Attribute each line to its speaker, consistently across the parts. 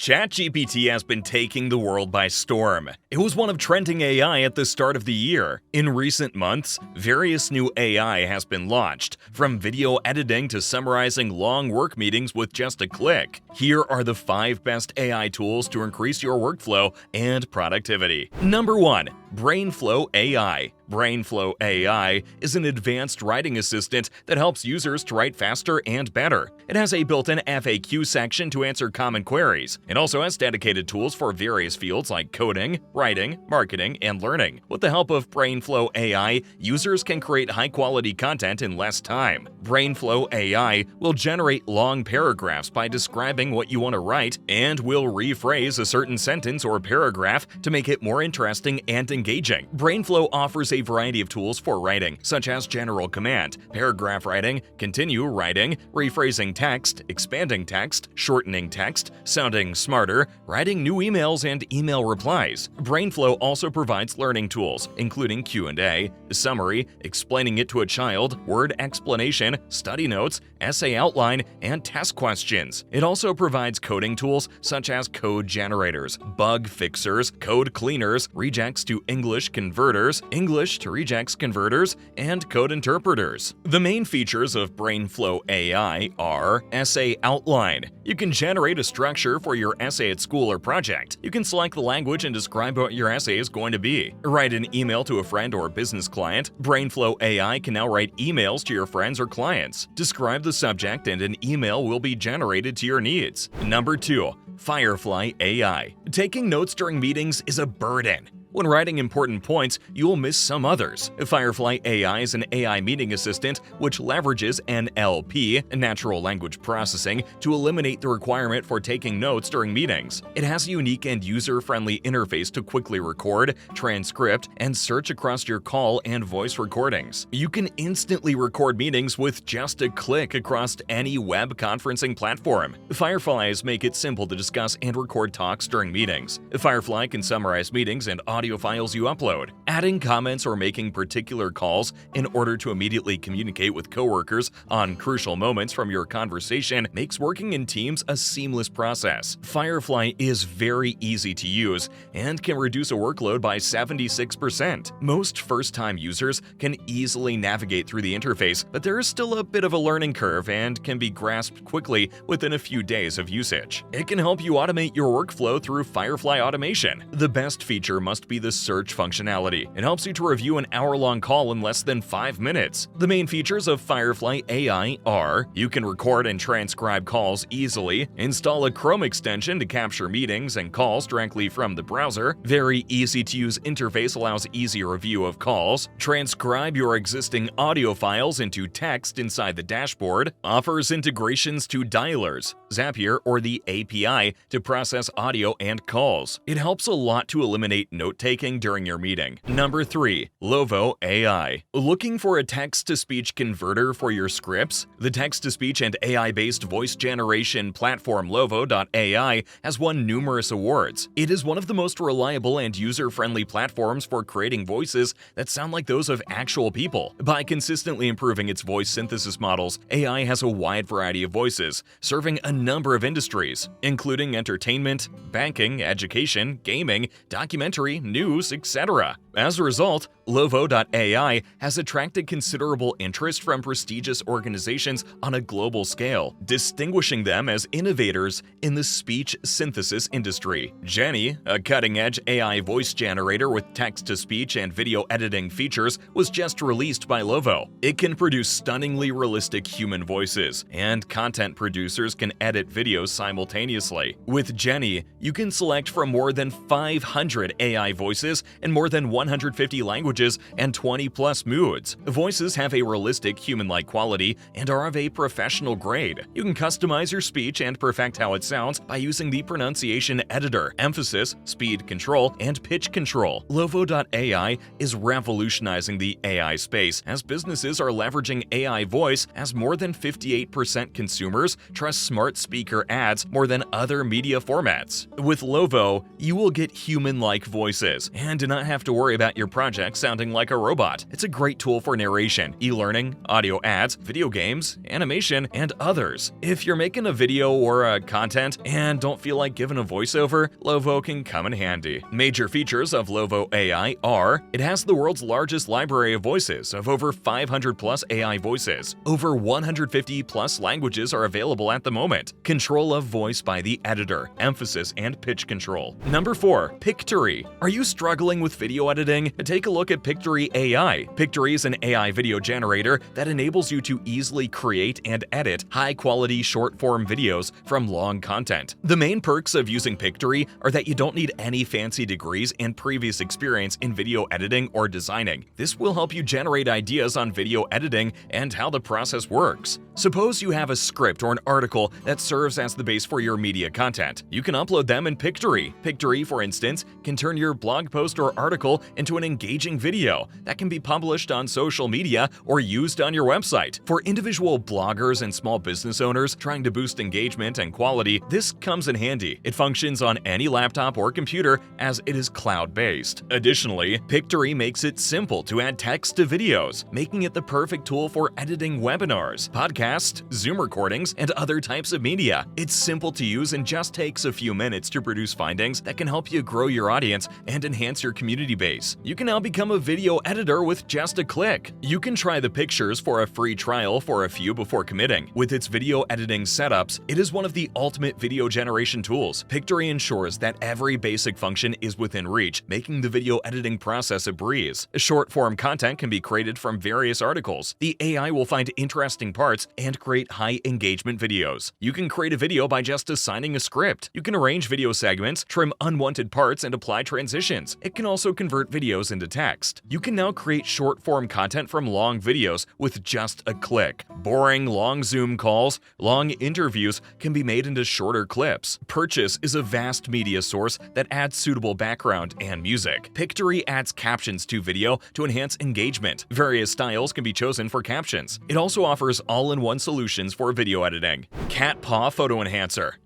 Speaker 1: Chatgpt has been taking the world by storm. It was one of trending AI at the start of the year. In recent months, various new AI has been launched, from video editing to summarizing long work meetings with just a click. Here are the 5 best AI tools to increase your workflow and productivity. Number 1. BrainFlow AI. BrainFlow AI is an advanced writing assistant that helps users to write faster and better. It has a built-in FAQ section to answer common queries. It also has dedicated tools for various fields like coding, writing, marketing, and learning. With the help of BrainFlow AI, users can create high-quality content in less time. BrainFlow AI will generate long paragraphs by describing what you want to write and will rephrase a certain sentence or paragraph to make it more interesting and engaging. BrainFlow offers a variety of tools for writing, such as general command, paragraph writing, continue writing, rephrasing text, expanding text, shortening text, sounding smarter, writing new emails, and email replies. BrainFlow also provides learning tools, including Q&A, summary, explaining it to a child, word explanation, study notes, essay outline, and test questions. It also provides coding tools such as code generators, bug fixers, code cleaners, regex to English converters, English to regex converters, and code interpreters. The main features of BrainFlow AI are essay outline. You can generate a structure for your essay at school or project. You can select the language and describe what your essay is going to be. Write an email to a friend or business client. BrainFlow AI can now write emails to your friends or clients. Describe the subject and an email will be generated to your needs. Number 2. Firefly AI. Taking notes during meetings is a burden. When writing important points, you will miss some others. Firefly AI is an AI meeting assistant which leverages NLP, natural language processing, to eliminate the requirement for taking notes during meetings. It has a unique and user-friendly interface to quickly record, transcript, and search across your call and voice recordings. You can instantly record meetings with just a click across any web conferencing platform. Fireflies make it simple to discuss and record talks during meetings. Firefly can summarize meetings and audio files you upload. Adding comments or making particular calls in order to immediately communicate with coworkers on crucial moments from your conversation makes working in teams a seamless process. Firefly is very easy to use and can reduce a workload by 76%. Most first-time users can easily navigate through the interface, but there is still a bit of a learning curve and can be grasped quickly within a few days of usage. It can help you automate your workflow through Firefly automation. The best feature must be the search functionality. It helps you to review an hour-long call in less than 5 minutes. The main features of Firefly AI are: you can record and transcribe calls easily, install a Chrome extension to capture meetings and calls directly from the browser, very easy-to-use interface allows easy review of calls, transcribe your existing audio files into text inside the dashboard, offers integrations to dialers, Zapier, or the API to process audio and calls. It helps a lot to eliminate note-taking during your meeting. Number 3. Lovo AI. Looking for a text-to-speech converter for your scripts? The text-to-speech and AI-based voice generation platform Lovo.ai has won numerous awards. It is one of the most reliable and user-friendly platforms for creating voices that sound like those of actual people. By consistently improving its voice synthesis models, AI has a wide variety of voices, serving a number of industries, including entertainment, banking, education, gaming, documentary, news, etc. As a result, Lovo.ai has attracted considerable interest from prestigious organizations on a global scale, distinguishing them as innovators in the speech synthesis industry. Jenny, a cutting-edge AI voice generator with text-to-speech and video editing features, was just released by Lovo. It can produce stunningly realistic human voices, and content producers can edit videos simultaneously. With Jenny, you can select from more than 500 AI voices in more than 150 languages and 20+ moods. Voices have a realistic human-like quality and are of a professional grade. You can customize your speech and perfect how it sounds by using the pronunciation editor, emphasis, speed control, and pitch control. Lovo.ai is revolutionizing the AI space as businesses are leveraging AI voice, as more than 58% consumers trust smart speaker ads more than other media formats. With Lovo, you will get human-like voices and do not have to worry worry about your project sounding like a robot. It's a great tool for narration, e-learning, audio ads, video games, animation, and others. If you're making a video or a content and don't feel like giving a voiceover, Lovo can come in handy. Major features of Lovo AI are: it has the world's largest library of voices of over 500 plus AI voices. Over 150 plus languages are available at the moment. Control of voice by the editor, emphasis and pitch control. Number 4. Pictory. Are you struggling with video editing? Take a look at Pictory AI. Pictory is an AI video generator that enables you to easily create and edit high-quality short-form videos from long content. The main perks of using Pictory are that you don't need any fancy degrees and previous experience in video editing or designing. This will help you generate ideas on video editing and how the process works. Suppose you have a script or an article that serves as the base for your media content. You can upload them in Pictory. Pictory, for instance, can turn your blog post or article into an engaging video that can be published on social media or used on your website. For individual bloggers and small business owners trying to boost engagement and quality, this comes in handy. It functions on any laptop or computer as it is cloud-based. Additionally, Pictory makes it simple to add text to videos, making it the perfect tool for editing webinars, podcasts, Zoom recordings, and other types of media. It's simple to use and just takes a few minutes to produce findings that can help you grow your audience and enhance your community base. You can now become a video editor with just a click. You can try the pictures for a free trial for a few before committing. With its video editing setups, it is one of the ultimate video generation tools. Pictory ensures that every basic function is within reach, making the video editing process a breeze. Short-form content can be created from various articles. The AI will find interesting parts and create high-engagement videos. You can create a video by just assigning a script. You can arrange video segments, trim unwanted parts, and apply transitions. It can also convert videos into text. You can now create short-form content from long videos with just a click. Boring, long Zoom calls, long interviews can be made into shorter clips. Purchase is a vast media source that adds suitable background and music. Pictory adds captions to video to enhance engagement. Various styles can be chosen for captions. It also offers all-in-one solutions for video editing. Cat Paw Photo Enhancer.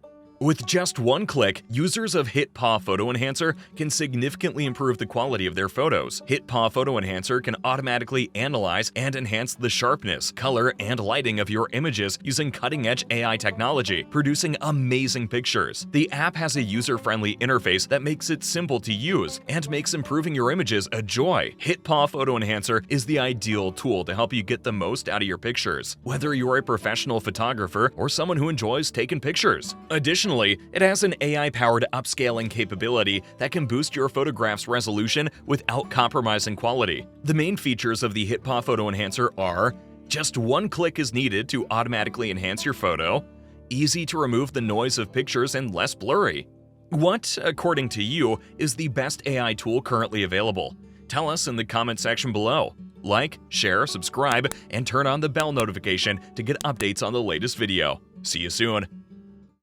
Speaker 1: With just one click, users of HitPaw Photo Enhancer can significantly improve the quality of their photos. HitPaw Photo Enhancer can automatically analyze and enhance the sharpness, color, and lighting of your images using cutting-edge AI technology, producing amazing pictures. The app has a user-friendly interface that makes it simple to use and makes improving your images a joy. HitPaw Photo Enhancer is the ideal tool to help you get the most out of your pictures, whether you're a professional photographer or someone who enjoys taking pictures. Additionally, it has an AI-powered upscaling capability that can boost your photograph's resolution without compromising quality. The main features of the HitPaw Photo Enhancer are: just one click is needed to automatically enhance your photo, easy to remove the noise of pictures and less blurry. What, according to you, is the best AI tool currently available? Tell us in the comment section below. Like, share, subscribe, and turn on the bell notification to get updates on the latest video. See you soon!